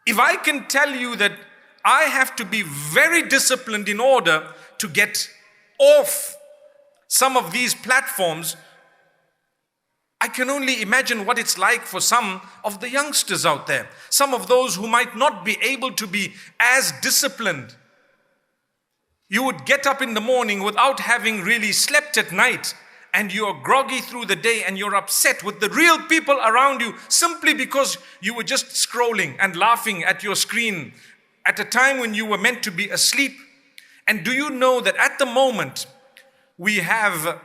If I can tell you that I have to be very disciplined in order to get off some of these platforms, I can only imagine what it's like for some of the youngsters out there. Some of those who might not be able to be as disciplined. You would get up in the morning without having really slept at night, and you're groggy through the day and you're upset with the real people around you simply because you were just scrolling and laughing at your screen at a time when you were meant to be asleep. And do you know that at the moment we have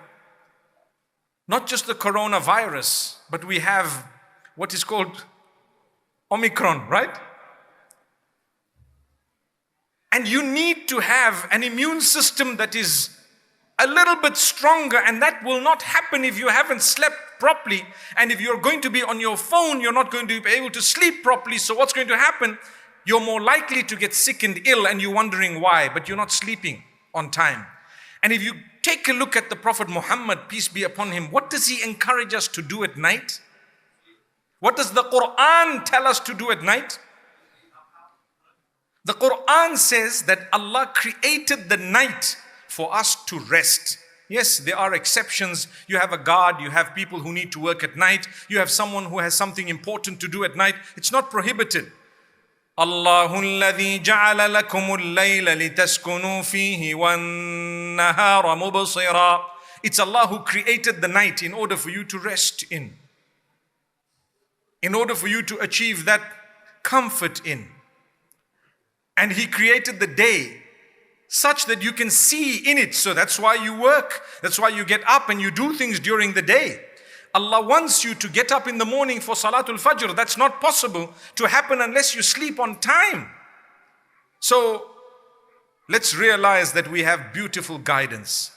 not just the coronavirus, but we have what is called Omicron, right? And you need to have an immune system that is a little bit stronger, and that will not happen if you haven't slept properly. And if you're going to be on your phone, you're not going to be able to sleep properly. So what's going to happen? You're more likely to get sick and ill, and you're wondering why, but you're not sleeping on time. And if you take a look at the Prophet Muhammad, peace be upon him, what does he encourage us to do at night? What does the Quran tell us to do at night? The Quran says that Allah created the night for us to rest. Yes, there are exceptions. You have a guard, you have people who need to work at night, you have someone who has something important to do at night. It's not prohibited. Allahu alladhi ja'ala lakum al-layla litaskunu fihi wan-nahara mubsira. It's Allah who created the night in order for you to rest in order for you to achieve that comfort in. And He created the day such that you can see in it. So that's why you work. That's why you get up and you do things during the day. Allah wants you to get up in the morning for Salatul Fajr. That's not possible to happen unless you sleep on time. So let's realize that we have beautiful guidance.